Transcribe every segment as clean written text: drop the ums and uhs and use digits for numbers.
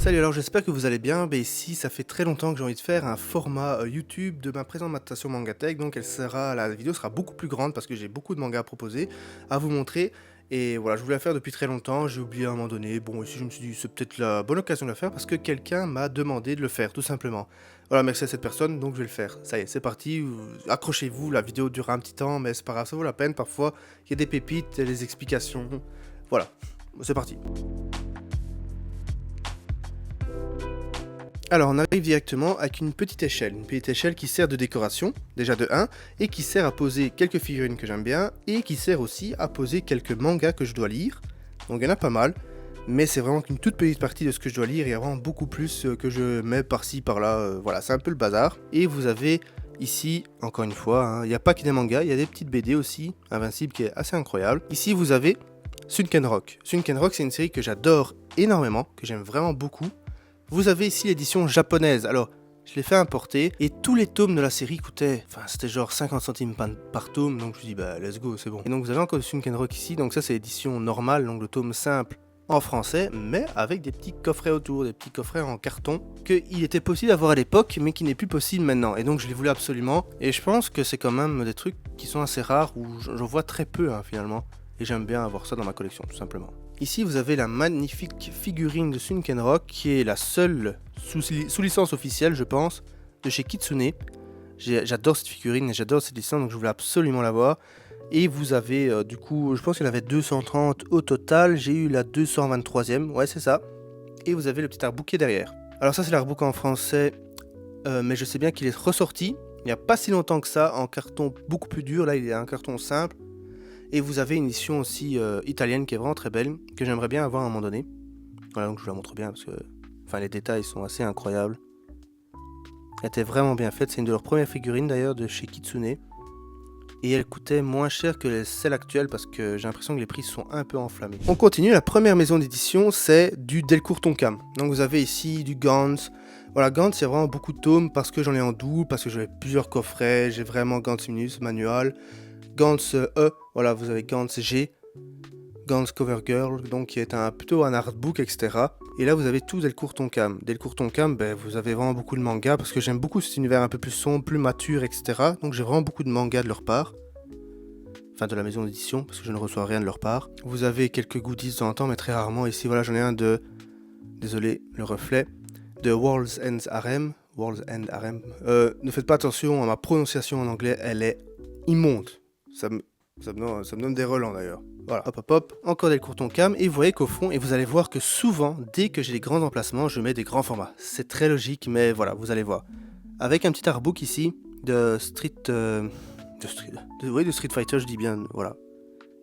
Salut, alors j'espère que vous allez bien. Ici, ça fait très longtemps que j'ai envie de faire un format YouTube de ma présentation Mangatech. Donc la vidéo sera beaucoup plus grande parce que j'ai beaucoup de mangas à proposer, à vous montrer. Et voilà, je voulais la faire depuis très longtemps, j'ai oublié à un moment donné. Bon, ici je me suis dit c'est peut-être la bonne occasion de le faire parce que quelqu'un m'a demandé de le faire, tout simplement. Voilà, merci à cette personne, donc je vais le faire. Ça y est, c'est parti. Accrochez-vous, la vidéo durera un petit temps, mais c'est pas grave, ça vaut la peine. Parfois, il y a des pépites, des explications. Voilà, c'est parti. Alors on arrive directement avec une petite échelle qui sert de décoration, déjà de 1, et qui sert à poser quelques figurines que j'aime bien, et qui sert aussi à poser quelques mangas que je dois lire. Donc il y en a pas mal, mais c'est vraiment qu'une toute petite partie de ce que je dois lire, il y a vraiment beaucoup plus que je mets par-ci, par-là, voilà, c'est un peu le bazar. Et vous avez ici, encore une fois, hein, il n'y a pas que des mangas, il y a des petites BD aussi, Invincible qui est assez incroyable. Ici vous avez Sunken Rock. Sunken Rock c'est une série que j'adore énormément, que j'aime vraiment beaucoup. Vous avez ici l'édition japonaise, alors je l'ai fait importer et tous les tomes de la série coûtaient, c'était genre 50 centimes par tome, donc je me dis bah let's go, c'est bon. Et donc vous avez encore le Sunken Rock ici, donc ça c'est l'édition normale, donc le tome simple en français, mais avec des petits coffrets autour, des petits coffrets en carton, qu'il était possible d'avoir à l'époque, mais qui n'est plus possible maintenant. Et donc je les voulais absolument, et je pense que c'est quand même des trucs qui sont assez rares, où j'en vois très peu finalement, et j'aime bien avoir ça dans ma collection, tout simplement. Ici, vous avez la magnifique figurine de Sunken Rock, qui est la seule sous licence officielle, je pense, de chez Kitsune. J'adore cette figurine et j'adore cette licence, donc je voulais absolument l'avoir. Et vous avez, du coup, je pense qu'il y en avait 230 au total. J'ai eu la 223e, ouais, c'est ça. Et vous avez le petit artbook qui est derrière. Alors ça, c'est l'artbook en français, mais je sais bien qu'il est ressorti. Il n'y a pas si longtemps que ça, en carton beaucoup plus dur. Là, il est un carton simple. Et vous avez une édition aussi italienne qui est vraiment très belle, que j'aimerais bien avoir à un moment donné. Voilà, donc je vous la montre bien parce que les détails sont assez incroyables. Elle était vraiment bien faite, c'est une de leurs premières figurines d'ailleurs de chez Kitsune. Et elle coûtait moins cher que celle actuelle parce que j'ai l'impression que les prix sont un peu enflammés. On continue, la première maison d'édition c'est du Delcourt Tonkam. Donc vous avez ici du Gantz. Voilà, Gantz il y a vraiment beaucoup de tomes parce que j'en ai en double, parce que j'avais plusieurs coffrets, j'ai vraiment Gantz Minus, manual. Gantz E, voilà, vous avez Gantz G, Gantz Cover Girl, donc qui est plutôt un artbook, etc. Et là, vous avez tout Delcourt Tonkam. Delcourt Tonkam, vous avez vraiment beaucoup de mangas, parce que j'aime beaucoup cet univers un peu plus sombre, plus mature, etc. Donc j'ai vraiment beaucoup de mangas de leur part. Enfin, de la maison d'édition, parce que je ne reçois rien de leur part. Vous avez quelques goodies de temps en temps, mais très rarement. Ici, voilà, j'en ai un de... Désolé, le reflet. De World's End Harem. Ne faites pas attention à ma prononciation en anglais, elle est immonde. Ça me donne des relents d'ailleurs. Voilà, hop, encore des Delcourt Tonkam, et vous voyez qu'au fond, et vous allez voir que souvent, dès que j'ai des grands emplacements, je mets des grands formats. C'est très logique, mais voilà, vous allez voir. Avec un petit artbook ici, de Street Fighter, je dis bien, voilà,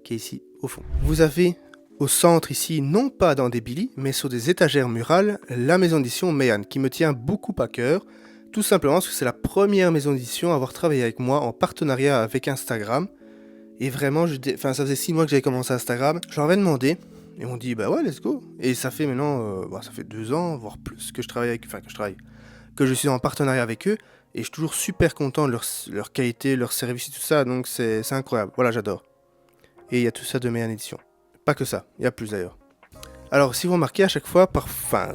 qui est ici, au fond. Vous avez au centre ici, non pas dans des Billy, mais sur des étagères murales, la maison d'édition Meian, qui me tient beaucoup à cœur, tout simplement parce que c'est la première maison d'édition à avoir travaillé avec moi en partenariat avec Instagram. Et vraiment, ça faisait 6 mois que j'avais commencé Instagram. Je leur avais demandé, et on dit bah ouais, let's go. Et ça fait maintenant, ça fait 2 ans, voire plus, que que je suis en partenariat avec eux. Et je suis toujours super content de leur qualité, leur service et tout ça. Donc c'est incroyable. Voilà, j'adore. Et il y a tout ça de Meian Edition. Pas que ça, il y a plus d'ailleurs. Alors si vous remarquez à chaque fois,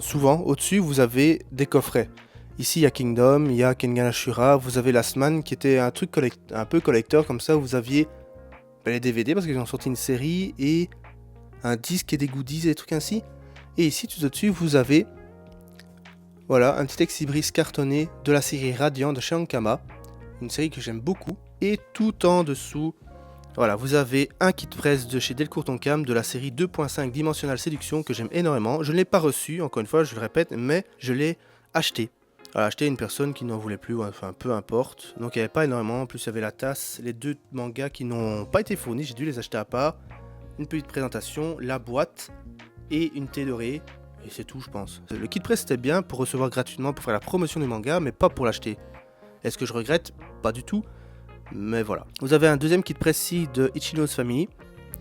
souvent, au-dessus, vous avez des coffrets. Ici, il y a Kingdom, il y a Kengan Ashura, vous avez Last Man qui était un truc un peu collector, comme ça, vous aviez les DVD parce qu'ils ont sorti une série et un disque et des goodies et des trucs ainsi. Et ici, tout au-dessus, vous avez voilà, un petit ex-libris cartonné de la série Radiant de chez Ankama, une série que j'aime beaucoup. Et tout en dessous, voilà, vous avez un kit presse de chez Delcourt Tonkam de la série 2.5 Dimensional Séduction que j'aime énormément. Je ne l'ai pas reçu, encore une fois, je le répète, mais je l'ai acheté. Voilà, acheté à une personne qui n'en voulait plus, enfin peu importe. Donc il n'y avait pas énormément, en plus il y avait la tasse, les 2 mangas qui n'ont pas été fournis, j'ai dû les acheter à part. Une petite présentation, la boîte et une thé dorée. Et c'est tout, je pense. Le kit presse c'était bien pour recevoir gratuitement, pour faire la promotion du manga, mais pas pour l'acheter. Est-ce que je regrette? Pas du tout. Mais voilà. Vous avez un deuxième kit presse ici de Ichino's Family,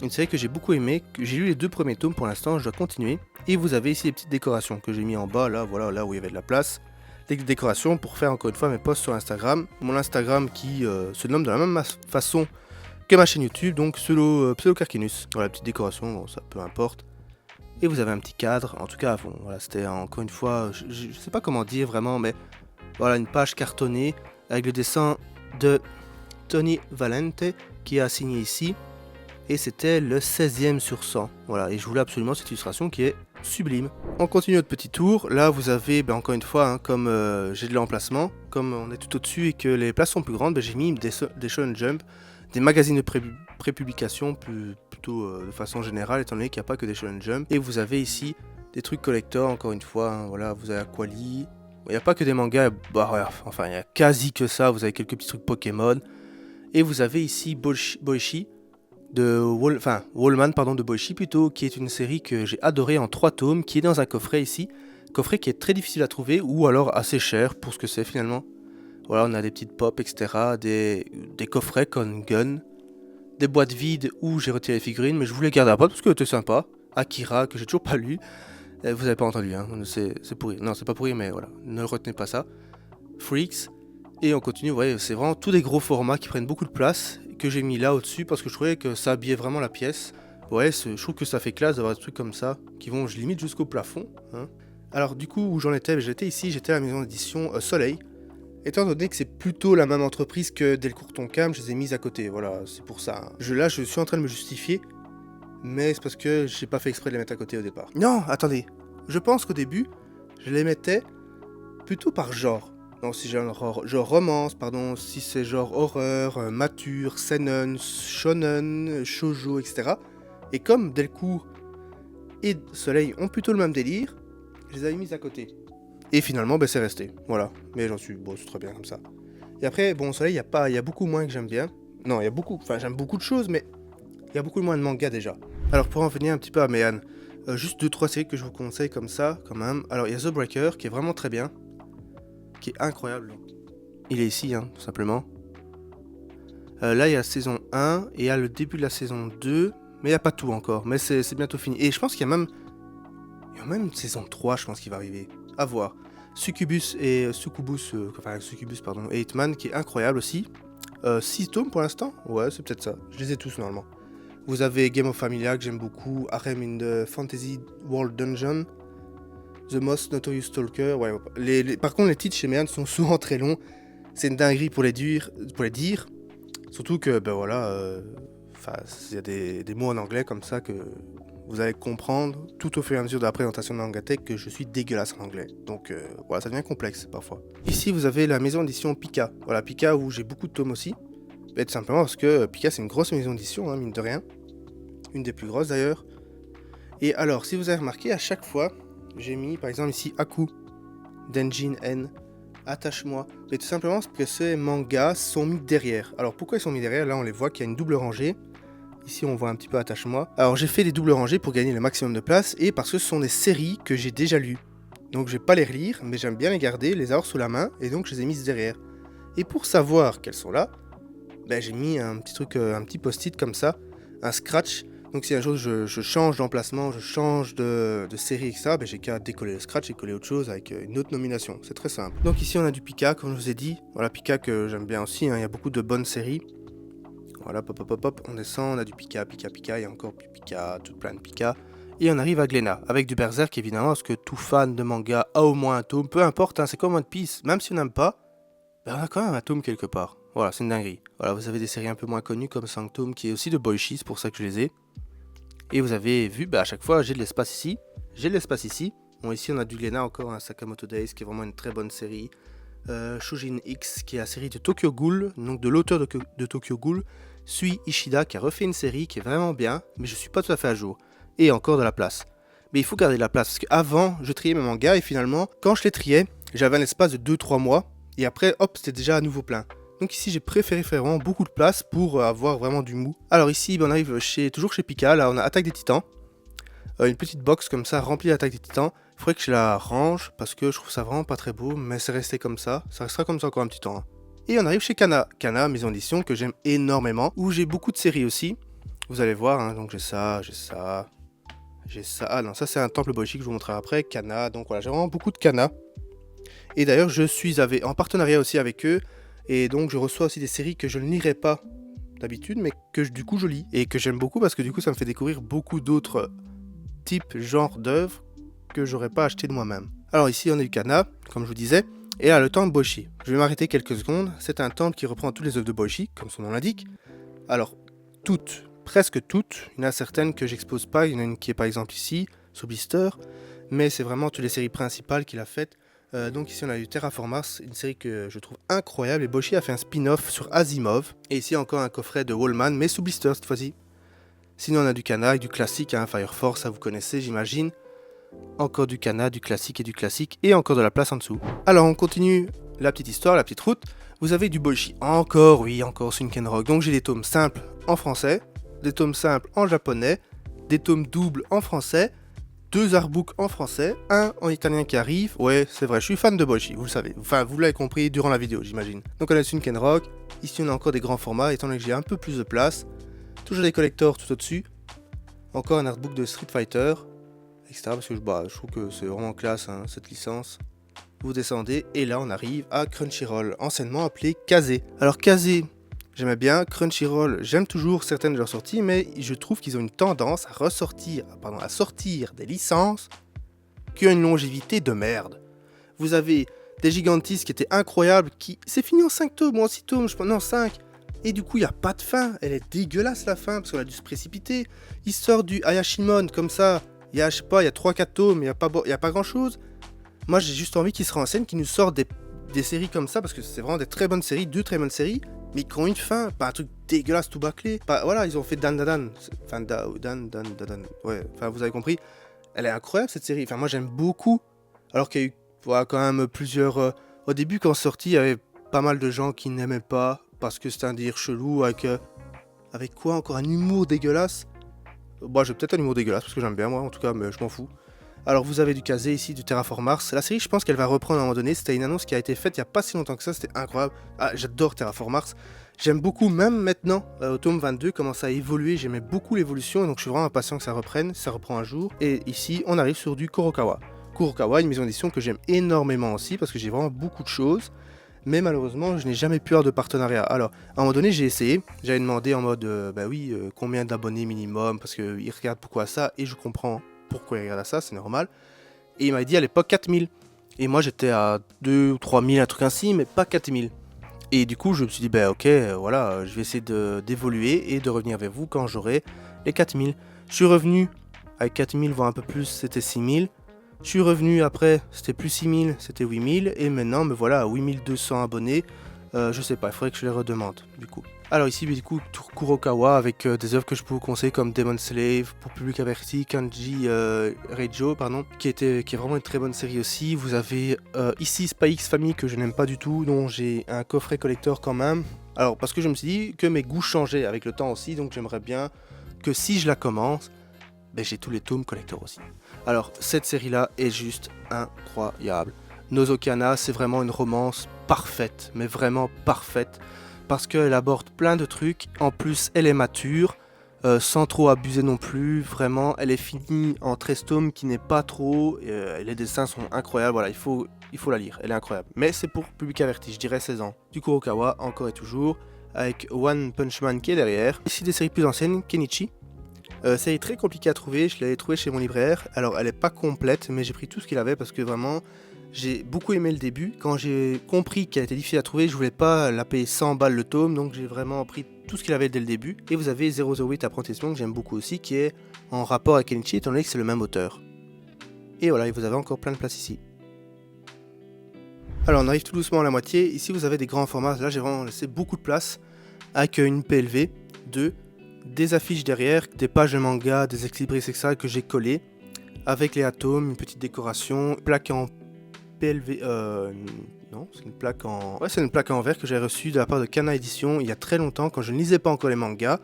une série que j'ai beaucoup aimé. J'ai lu les 2 premiers tomes pour l'instant, je dois continuer. Et vous avez ici les petites décorations que j'ai mis en bas, là, voilà, là où il y avait de la place. Des décorations pour faire encore une fois mes posts sur Instagram. Mon Instagram qui se nomme de la même façon que ma chaîne YouTube, donc Pseudo Carcinus. Voilà, petite décoration, bon, ça peu importe. Et vous avez un petit cadre, en tout cas, bon, voilà, c'était encore une fois, je sais pas comment dire vraiment, mais voilà, une page cartonnée avec le dessin de Tony Valente qui a signé ici. Et c'était le 16e sur 100. Voilà, et je voulais absolument cette illustration qui est sublime. On continue notre petit tour. Là, vous avez, encore une fois, comme j'ai de l'emplacement, comme on est tout au-dessus et que les places sont plus grandes, j'ai mis des Shonen Jump, des magazines de prépublication, plutôt de façon générale, étant donné qu'il n'y a pas que des Shonen Jump. Et vous avez ici des trucs collector, encore une fois, voilà, vous avez Aquali. Il n'y a pas que des mangas, enfin, il y a quasi que ça. Vous avez quelques petits trucs Pokémon. Et vous avez ici Boichi de Wallman de Boichi plutôt, qui est une série que j'ai adorée en 3 tomes, qui est dans un coffret ici, coffret qui est très difficile à trouver ou alors assez cher pour ce que c'est finalement. Voilà, on a des petites pop, etc., des coffrets comme Gun, des boîtes vides où j'ai retiré les figurines, mais je voulais garder la boîte parce que c'était sympa. Akira, que j'ai toujours pas lu, vous avez pas entendu, hein, c'est pourri. Non, c'est pas pourri, mais voilà, ne retenez pas ça. Freaks, et on continue, ouais, c'est vraiment tous des gros formats qui prennent beaucoup de place, que j'ai mis là au-dessus parce que je trouvais que ça habillait vraiment la pièce. Ouais, je trouve que ça fait classe d'avoir des trucs comme ça, qui vont limite jusqu'au plafond. Hein. Alors du coup, où j'en étais, j'étais ici, j'étais à la maison d'édition Soleil. Étant donné que c'est plutôt la même entreprise que Delcourt Tonkam, je les ai mises à côté, voilà, c'est pour ça. Hein. Là, je suis en train de me justifier, mais c'est parce que j'ai pas fait exprès de les mettre à côté au départ. Non, attendez, je pense qu'au début, je les mettais plutôt par genre. Donc si j'ai un genre romance, pardon, si c'est genre horreur, mature, seinen, shonen, shoujo, etc. Et comme Delcourt et Soleil ont plutôt le même délire, je les avais mis à côté. Et finalement, c'est resté, voilà. Mais j'en suis, bon, c'est très bien comme ça. Et après, bon, Soleil, il y a beaucoup moins que j'aime bien. Non, il y a beaucoup, enfin j'aime beaucoup de choses, mais il y a beaucoup moins de mangas déjà. Alors pour en venir un petit peu à Méan, juste 2-3 séries que je vous conseille comme ça, quand même. Alors il y a The Breaker, qui est vraiment très bien. Qui est incroyable. Il est ici, tout simplement. Là, il y a la saison 1 et il y a le début de la saison 2, mais il n'y a pas tout encore, mais c'est bientôt fini. Et je pense qu'il y a même une saison 3, je pense, qui va arriver. À voir. Succubus, et Hitman, qui est incroyable aussi. 6 tomes pour l'instant. Ouais, c'est peut-être ça. Je les ai tous, normalement. Vous avez Game of Familia, que j'aime beaucoup. Harem in the Fantasy World Dungeon. The Most Notorious Stalker, ouais. Par contre, les titres chez Méan sont souvent très longs. C'est une dinguerie pour les dire. Surtout que, il y a des mots en anglais comme ça que vous allez comprendre tout au fur et à mesure de la présentation de Mangatech que je suis dégueulasse en anglais. Donc, voilà, ça devient complexe parfois. Ici, vous avez la maison d'édition Pika. Voilà, Pika où j'ai beaucoup de tomes aussi. Tout simplement parce que Pika, c'est une grosse maison d'édition, mine de rien. Une des plus grosses d'ailleurs. Et alors, si vous avez remarqué, à chaque fois, j'ai mis par exemple ici Aku, Denjin N, Attache-moi. Mais tout simplement parce que ces mangas sont mis derrière. Alors pourquoi ils sont mis derrière? Là on les voit qu'il y a une double rangée. Ici on voit un petit peu Attache-moi. Alors j'ai fait des doubles rangées pour gagner le maximum de place et parce que ce sont des séries que j'ai déjà lues. Donc je vais pas les relire, mais j'aime bien les garder, les avoir sous la main et donc je les ai mises derrière. Et pour savoir qu'elles sont là, j'ai mis un petit truc, un petit post-it comme ça, un scratch. Donc si un jour je change d'emplacement, je change de série, etc., j'ai qu'à décoller le scratch et coller autre chose avec une autre nomination. C'est très simple. Donc ici on a du Pika, comme je vous ai dit. Voilà, Pika que j'aime bien aussi, il y a beaucoup de bonnes séries. Voilà, on descend, on a du Pika, il y a encore plus Pika, tout plein de Pika. Et on arrive à Glénat, avec du Berserk évidemment, parce que tout fan de manga a au moins un tome, peu importe, c'est comme One Piece, même si on n'aime pas, on a quand même un tome quelque part. Voilà, c'est une dinguerie. Voilà, vous avez des séries un peu moins connues comme Sanctum, qui est aussi de Boichi, c'est pour ça que je les ai. Et vous avez vu, à chaque fois, j'ai de l'espace ici. Bon, ici, on a du Glénat encore, un Sakamoto Days, qui est vraiment une très bonne série. Shujin X, qui est la série de Tokyo Ghoul, donc de l'auteur de Tokyo Ghoul, Sui Ishida, qui a refait une série qui est vraiment bien, mais je suis pas tout à fait à jour. Et encore de la place. Mais il faut garder de la place, parce qu'avant, je triais mes mangas, et finalement, quand je les triais, j'avais un espace de 2-3 mois, et après, hop, c'était déjà à nouveau plein. Donc ici, j'ai préféré faire vraiment beaucoup de place pour avoir vraiment du mou. Alors ici, on arrive toujours chez Pika. Là, on a Attaque des Titans. Une petite box comme ça, remplie d'Attaque des Titans. Il faudrait que je la range parce que je trouve ça vraiment pas très beau. Mais c'est resté comme ça. Ça restera comme ça encore un petit temps. Et on arrive chez Kana. Kana, maison d'édition que j'aime énormément. Où j'ai beaucoup de séries aussi. Vous allez voir. Donc j'ai ça. Ah non, ça c'est un temple Boichi que je vous montrerai après. Kana. Donc voilà, j'ai vraiment beaucoup de Kana. Et d'ailleurs, je suis en partenariat aussi avec eux. Et donc je reçois aussi des séries que je ne lirai pas d'habitude, mais que du coup je lis. Et que j'aime beaucoup parce que du coup ça me fait découvrir beaucoup d'autres type genre d'œuvre que j'aurais pas acheté de moi-même. Alors ici on a du Kana, comme je vous disais, et là le temple Boichi. Je vais m'arrêter quelques secondes, c'est un temple qui reprend toutes les œuvres de Boichi, comme son nom l'indique. Alors toutes, presque toutes, il y en a certaines que j'expose pas, il y en a une qui est par exemple ici, sur Blister, mais c'est vraiment toutes les séries principales qu'il a faites. Donc ici on a eu Terraform Mars, une série que je trouve incroyable, et Boichi a fait un spin-off sur Asimov, et ici encore un coffret de Wallman, mais sous Blister cette fois-ci. Sinon on a du Kana, du classique, hein, Fire Force, ça vous connaissez j'imagine. Encore du Kana, du classique, et encore de la place en dessous. Alors on continue la petite histoire, la petite route. Vous avez du Boichi, encore, oui, encore Sunkenrock. Donc j'ai des tomes simples en français, des tomes simples en japonais, des tomes doubles en français, 2 artbooks en français, un en italien qui arrive. Ouais, c'est vrai, je suis fan de Boichi, vous le savez. Enfin, vous l'avez compris durant la vidéo, j'imagine. Donc on a Sunkenrock. Ici on a encore des grands formats, étant donné que j'ai un peu plus de place. Toujours des collectors tout au-dessus. Encore un artbook de Street Fighter, etc. Parce que je trouve que c'est vraiment classe, hein, cette licence. Vous descendez et là on arrive à Crunchyroll, anciennement appelé Kazé. Alors Kazé, j'aimais bien, Crunchyroll, j'aime toujours certaines de leurs sorties, mais je trouve qu'ils ont une tendance à sortir des licences qui ont une longévité de merde. Vous avez des Gigantis qui étaient incroyables, c'est fini en 5 tomes ou en 6 tomes, je pense, non 5. Et du coup il n'y a pas de fin, elle est dégueulasse la fin, parce qu'on a dû se précipiter. Il sort du Ayashimon comme ça, il y a, je sais pas, il y a 3-4 tomes, il n'y a pas grand chose. Moi j'ai juste envie qu'ils se renseignent, qu'ils nous sortent des séries comme ça, parce que c'est vraiment des très bonnes séries, 2 très bonnes séries, mais qui ont une fin, pas un truc dégueulasse tout bâclé. Voilà, ils ont fait Dan, enfin ouais, enfin vous avez compris. Elle est incroyable cette série, enfin moi j'aime beaucoup, alors qu'il y a eu quand même plusieurs... au début quand sorti, il y avait pas mal de gens qui n'aimaient pas, parce que c'était un délire chelou, avec quoi encore, un humour dégueulasse. Bon, j'ai peut-être un humour dégueulasse, parce que j'aime bien moi en tout cas, mais je m'en fous. Alors vous avez du Kazé ici, du Terraform Mars. La série, je pense qu'elle va reprendre à un moment donné. C'était une annonce qui a été faite il n'y a pas si longtemps que ça, c'était incroyable. Ah, j'adore Terraform Mars. J'aime beaucoup, même maintenant, au tome 22, comment ça a évolué. J'aimais beaucoup l'évolution, donc je suis vraiment impatient que ça reprenne. Ça reprend un jour. Et ici, on arrive sur du Kurokawa. Kurokawa, une maison d'édition que j'aime énormément aussi, parce que j'ai vraiment beaucoup de choses. Mais malheureusement, je n'ai jamais pu avoir de partenariat. Alors, à un moment donné, j'ai essayé. J'avais demandé en mode, combien d'abonnés minimum, parce qu'ils regardent pourquoi ça, et je comprends pourquoi ils regardent ça, c'est normal. Et il m'a dit à l'époque 4000. Et moi, j'étais à 2 ou 3000, un truc ainsi, mais pas 4000. Et du coup, je me suis dit, ok, voilà, je vais essayer d'évoluer et de revenir vers vous quand j'aurai les 4000. Je suis revenu avec 4000, voire un peu plus, c'était 6000. Je suis revenu après, c'était plus 6000, c'était 8000. Et maintenant, me voilà à 8200 abonnés. Je sais pas, il faudrait que je les redemande, du coup. Alors ici, du coup, Kurokawa avec des œuvres que je peux vous conseiller comme Demon Slave, pour public averti, Kanji Reijo, pardon, qui est vraiment une très bonne série aussi. Vous avez ici Spy X Family que je n'aime pas du tout, dont j'ai un coffret collector quand même. Alors parce que je me suis dit que mes goûts changeaient avec le temps aussi, donc j'aimerais bien que si je la commence, j'ai tous les tomes collector aussi. Alors cette série là est juste incroyable. Nozokana, c'est vraiment une romance parfaite, mais vraiment parfaite, parce qu'elle aborde plein de trucs. En plus, elle est mature, sans trop abuser non plus. Vraiment, elle est finie en 13 tomes qui n'est pas trop. Les dessins sont incroyables. Voilà, il faut la lire. Elle est incroyable. Mais c'est pour public averti, je dirais 16 ans. Du Kurokawa, encore et toujours, avec One Punch Man qui est derrière. Ici, des séries plus anciennes, Kenichi. Série très compliquée à trouver. Je l'avais trouvée chez mon libraire. Alors, elle n'est pas complète, mais j'ai pris tout ce qu'il avait parce que vraiment. J'ai beaucoup aimé le début. Quand j'ai compris qu'elle était difficile à trouver, je voulais pas la payer 100 balles le tome, donc j'ai vraiment pris tout ce qu'il avait dès le début. Et vous avez 008 Apprentissement que j'aime beaucoup aussi, qui est en rapport avec Kenichi, étant donné que c'est le même auteur. Et voilà, et vous avez encore plein de place ici. Alors on arrive tout doucement à la moitié. Ici vous avez des grands formats. Là j'ai vraiment laissé beaucoup de place avec une PLV, des affiches derrière, des pages de manga, des ex-libris, etc. que j'ai collées avec les atomes, une petite décoration, plaque en PLV, non, c'est une plaque en... Ouais, c'est une plaque en verre que j'ai reçue de la part de Kana Edition il y a très longtemps, quand je ne lisais pas encore les mangas,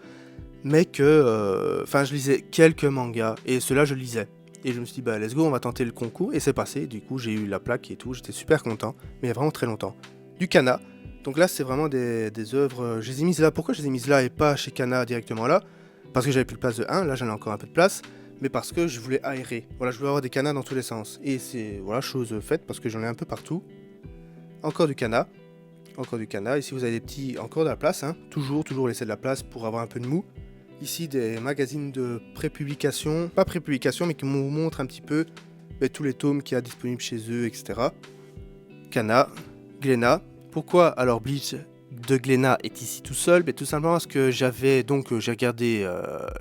mais que... Enfin, je lisais quelques mangas, et ceux-là, je lisais. Et je me suis dit, let's go, on va tenter le concours, et c'est passé. Du coup, j'ai eu la plaque et tout, j'étais super content, mais il y a vraiment très longtemps. Du Kana, donc là, c'est vraiment des œuvres... Je les ai mises là. Pourquoi je les ai mises là et pas chez Kana directement là? Parce que j'avais plus de place de 1, là, j'en ai encore un peu de place. Mais parce que je voulais aérer. Voilà, je voulais avoir des canas dans tous les sens. Et c'est, voilà, chose faite parce que j'en ai un peu partout. Encore du kana. Encore du kana. Ici, vous avez des petits... Encore de la place, hein. Toujours laisser de la place pour avoir un peu de mou. Ici des magazines de prépublication, pas prépublication mais qui vous montrent un petit peu tous les tomes qu'il y a disponibles chez eux, etc. Kana, Glénat. Pourquoi alors Bleach de Glénat est ici tout seul? Tout simplement parce que j'ai regardé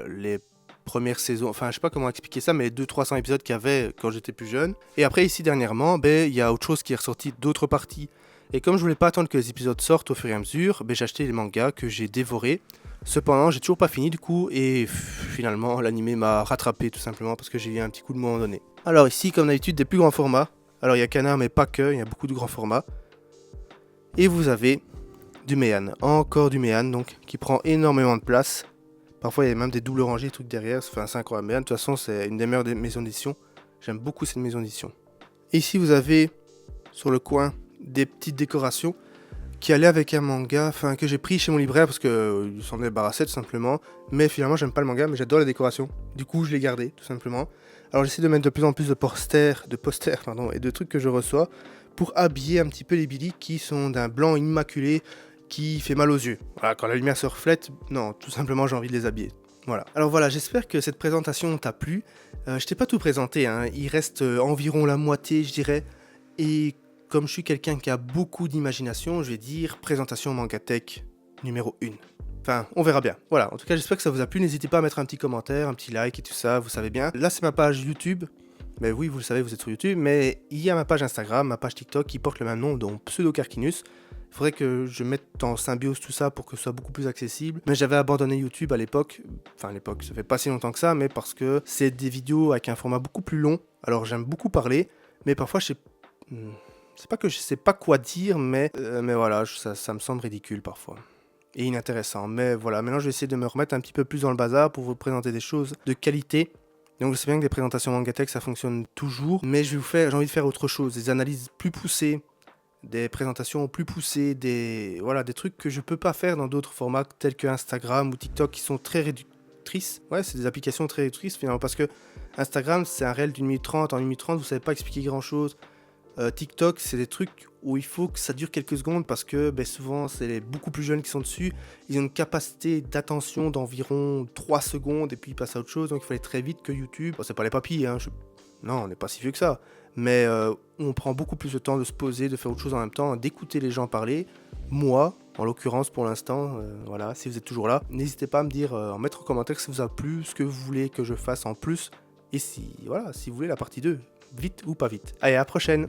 les premières saisons, enfin je sais pas comment expliquer ça, mais les 200-300 épisodes qu'il y avait quand j'étais plus jeune. Et après ici dernièrement, il y a autre chose qui est ressorti, d'autres parties. Et comme je voulais pas attendre que les épisodes sortent au fur et à mesure, j'ai acheté les mangas que j'ai dévorés. Cependant, j'ai toujours pas fini du coup, et finalement l'animé m'a rattrapé tout simplement parce que j'ai eu un petit coup de moment donné. Alors ici, comme d'habitude, des plus grands formats. Alors il y a Kana, mais pas que, il y a beaucoup de grands formats. Et vous avez du Meian, encore du Meian, donc qui prend énormément de place. Parfois il y a même des doubles rangées, des trucs derrière, ça fait un 5 incroyable. Meian, de toute façon, c'est une des meilleures maisons d'édition. J'aime beaucoup cette maison d'édition. Et ici, vous avez sur le coin des petites décorations qui allaient avec un manga, que j'ai pris chez mon libraire parce que il s'en débarrassait tout simplement. Mais finalement, j'aime pas le manga, mais j'adore la décoration. Du coup, je l'ai gardé tout simplement. Alors j'essaie de mettre de plus en plus de posters, et de trucs que je reçois pour habiller un petit peu les Billy qui sont d'un blanc immaculé qui fait mal aux yeux. Voilà, quand la lumière se reflète, non, tout simplement j'ai envie de les habiller. Voilà. Alors voilà, j'espère que cette présentation t'a plu. Je t'ai pas tout présenté, hein. Il reste environ la moitié, je dirais. Et comme je suis quelqu'un qui a beaucoup d'imagination, je vais dire présentation Mangatech numéro 1. Enfin, on verra bien. Voilà, en tout cas, j'espère que ça vous a plu. N'hésitez pas à mettre un petit commentaire, un petit like et tout ça, vous savez bien. Là, c'est ma page YouTube. Mais oui, vous le savez, vous êtes sur YouTube. Mais il y a ma page Instagram, ma page TikTok qui porte le même nom, donc Pseudo-Carquinus. Il faudrait que je mette en symbiose tout ça pour que ce soit beaucoup plus accessible. Mais j'avais abandonné YouTube à l'époque. Enfin, à l'époque, ça fait pas si longtemps que ça, mais parce que c'est des vidéos avec un format beaucoup plus long. Alors, j'aime beaucoup parler, mais parfois, c'est pas que je sais pas quoi dire, mais voilà, ça me semble ridicule parfois. Et inintéressant. Mais voilà, maintenant je vais essayer de me remettre un petit peu plus dans le bazar pour vous présenter des choses de qualité. Donc je sais bien que des présentations Mangatech ça fonctionne toujours, mais j'ai envie de faire autre chose, des analyses plus poussées, des présentations plus poussées, des trucs que je peux pas faire dans d'autres formats tels que Instagram ou TikTok qui sont très réductrices. Ouais, c'est des applications très réductrices finalement parce que Instagram c'est un réel d'une minute 30, en 1 minute 30 vous savez pas expliquer grand chose. TikTok, c'est des trucs où il faut que ça dure quelques secondes parce que souvent, c'est les beaucoup plus jeunes qui sont dessus. Ils ont une capacité d'attention d'environ 3 secondes et puis ils passent à autre chose. Donc, il faut aller très vite que YouTube. Bon, c'est pas les papilles, hein. Non, on n'est pas si vieux que ça. Mais on prend beaucoup plus de temps de se poser, de faire autre chose en même temps, d'écouter les gens parler. Moi, en l'occurrence, pour l'instant, voilà, si vous êtes toujours là, n'hésitez pas à me dire, en mettre en commentaire si ça vous a plu, ce que vous voulez que je fasse en plus. Et si vous voulez la partie 2. Vite ou pas vite. Allez, à la prochaine!